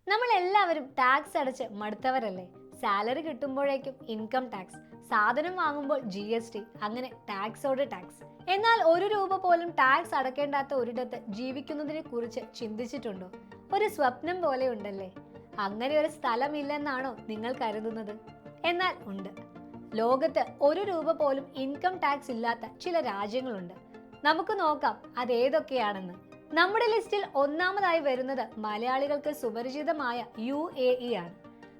നമ്മൾ എല്ലാവരും ടാക്സ് അടച്ച് മടുത്തവരല്ലേ? സാലറി കിട്ടുമ്പോഴേക്കും ഇൻകം ടാക്സ്, സാധനം വാങ്ങുമ്പോൾ GST, അങ്ങനെ ടാക്സോട് ടാക്സ്. എന്നാൽ ഒരു രൂപ പോലും ടാക്സ് അടക്കേണ്ടാത്ത ഒരിടത്ത് ജീവിക്കുന്നതിനെ കുറിച്ച് ചിന്തിച്ചിട്ടുണ്ടോ? ഒരു സ്വപ്നം പോലെ ഉണ്ടല്ലേ? അങ്ങനെ ഒരു സ്ഥലമില്ലെന്നാണോ നിങ്ങൾ കരുതുന്നത്? എന്നാൽ ഉണ്ട്. ലോകത്ത് ഒരു രൂപ പോലും ഇൻകം ടാക്സ് ഇല്ലാത്ത ചില രാജ്യങ്ങളുണ്ട്. നമുക്ക് നോക്കാം അതേതൊക്കെയാണെന്ന്. നമ്മുടെ ലിസ്റ്റിൽ ഒന്നാമതായി വരുന്നത് മലയാളികൾക്ക് സുപരിചിതമായ UAE ആണ്.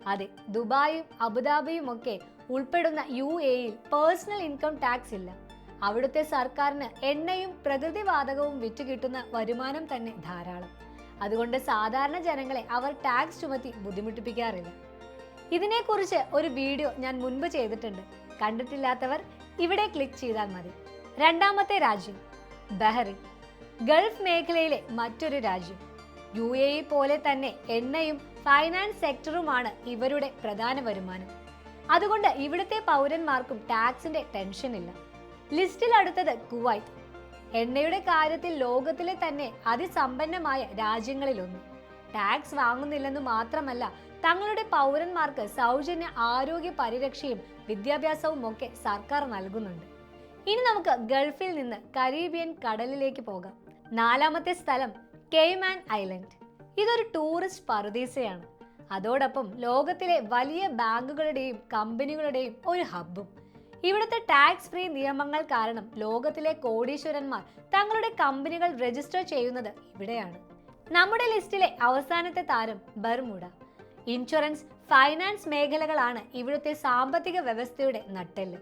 അതെ, ദുബായും അബുദാബിയും ഒക്കെ ഉൾപ്പെടുന്ന UAEയിൽ പേഴ്സണൽ ഇൻകം ടാക്സ് ഇല്ല. അവിടുത്തെ സർക്കാരിന് എണ്ണയും പ്രകൃതിവാതകവും വിറ്റുകിട്ടുന്ന വരുമാനം തന്നെ ധാരാളം. അതുകൊണ്ട് സാധാരണ ജനങ്ങളെ അവർ ടാക്സ് ചുമത്തി ബുദ്ധിമുട്ടിപ്പിക്കാറില്ല. ഇതിനെക്കുറിച്ച് ഒരു വീഡിയോ ഞാൻ മുൻപ് ചെയ്തിട്ടുണ്ട്. കണ്ടിട്ടില്ലാത്തവർ ഇവിടെ ക്ലിക്ക് ചെയ്താൽ മതി. രണ്ടാമത്തെ രാജ്യം ബഹ്റിൻ, ഗൾഫ് മേഖലയിലെ മറ്റൊരു രാജ്യം. UAE പോലെ തന്നെ എണ്ണയും ഫൈനാൻസ് സെക്ടറുമാണ് ഇവരുടെ പ്രധാന വരുമാനം. അതുകൊണ്ട് ഇവിടുത്തെ പൗരന്മാർക്കും ടാക്സിന്റെ ടെൻഷൻ ഇല്ല. ലിസ്റ്റിൽ അടുത്തത് കുവൈറ്റ്. എണ്ണയുടെ കാര്യത്തിൽ ലോകത്തിലെ തന്നെ അതിസമ്പന്നമായ രാജ്യങ്ങളിലൊന്ന്. ടാക്സ് വാങ്ങുന്നില്ലെന്ന് മാത്രമല്ല, തങ്ങളുടെ പൗരന്മാർക്ക് സൗജന്യ ആരോഗ്യ പരിരക്ഷയും വിദ്യാഭ്യാസവും ഒക്കെ സർക്കാർ നൽകുന്നുണ്ട്. ഇനി നമുക്ക് ഗൾഫിൽ നിന്ന് കരീബിയൻ കടലിലേക്ക് പോകാം. നാലാമത്തെ സ്ഥലം കെയ്മാൻ ഐലൻഡ്. ഇതൊരു ടൂറിസ്റ്റ് പറുദീസയാണ്. അതോടൊപ്പം ലോകത്തിലെ വലിയ ബാങ്കുകളുടെയും കമ്പനികളുടെയും ഒരു ഹബ്ബും. ഇവിടുത്തെ ടാക്സ് ഫ്രീ നിയമങ്ങൾ കാരണം ലോകത്തിലെ കോടീശ്വരന്മാർ തങ്ങളുടെ കമ്പനികൾ രജിസ്റ്റർ ചെയ്യുന്നത് ഇവിടെയാണ്. നമ്മുടെ ലിസ്റ്റിലെ അവസാനത്തെ താരം ബർമുഡ. ഇൻഷുറൻസ്, ഫൈനാൻസ് മേഖലകളാണ് ഇവിടുത്തെ സാമ്പത്തിക വ്യവസ്ഥയുടെ നട്ടെല്ല്.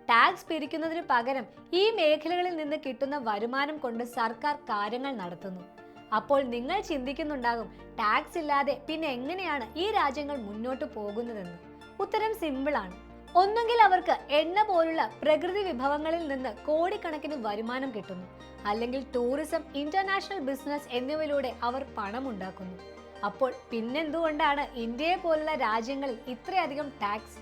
ടാക്സ് പിരിക്കുന്നതിന് പകരം ഈ മേഖലകളിൽ നിന്ന് കിട്ടുന്ന വരുമാനം കൊണ്ട് സർക്കാർ കാര്യങ്ങൾ നടത്തുന്നു. അപ്പോൾ നിങ്ങൾ ചിന്തിക്കുന്നുണ്ടാകും, ടാക്സ് ഇല്ലാതെ പിന്നെ എങ്ങനെയാണ് ഈ രാജ്യങ്ങൾ മുന്നോട്ട് പോകുന്നതെന്ന്. ഉത്തരം സിമ്പിളാണ്. ഒന്നുകിൽ അവർക്ക് എണ്ണ പോലുള്ള പ്രകൃതി വിഭവങ്ങളിൽ നിന്ന് കോടിക്കണക്കിന് വരുമാനം കിട്ടുന്നു, അല്ലെങ്കിൽ ടൂറിസം, ഇന്റർനാഷണൽ ബിസിനസ് എന്നിവയിലൂടെ അവർ പണം ഉണ്ടാക്കുന്നു. അപ്പോൾ പിന്നെന്തുകൊണ്ടാണ് ഇന്ത്യയെ പോലുള്ള രാജ്യങ്ങളിൽ ഇത്രയധികം ടാക്സ്?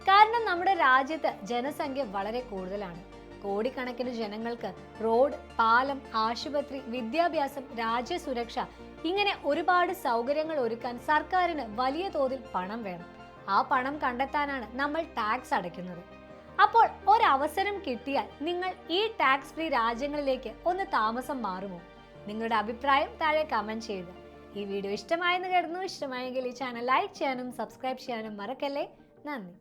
കാരണം നമ്മുടെ രാജ്യത്ത് ജനസംഖ്യ വളരെ കൂടുതലാണ്. കോടിക്കണക്കിന് ജനങ്ങൾക്ക് റോഡ്, പാലം, ആശുപത്രി, വിദ്യാഭ്യാസം, രാജ്യസുരക്ഷ, ഇങ്ങനെ ഒരുപാട് സൗകര്യങ്ങൾ ഒരുക്കാൻ സർക്കാരിന് വലിയ തോതിൽ പണം വേണം. ആ പണം കണ്ടെത്താനാണ് നമ്മൾ ടാക്സ് അടയ്ക്കുന്നത്. അപ്പോൾ ഒരവസരം കിട്ടിയാൽ നിങ്ങൾ ഈ ടാക്സ് ഫ്രീ രാജ്യങ്ങളിലേക്ക് ഒന്ന് താമസം മാറുമോ? നിങ്ങളുടെ അഭിപ്രായം താഴെ കമന്റ് ചെയ്യുക. ഈ വീഡിയോ ഇഷ്ടമായെന്ന് കരുതുന്നു. ഇഷ്ടമായെങ്കിൽ ഈ ചാനൽ ലൈക്ക് ചെയ്യാനും സബ്സ്ക്രൈബ് ചെയ്യാനും മറക്കല്ലേ. നന്ദി.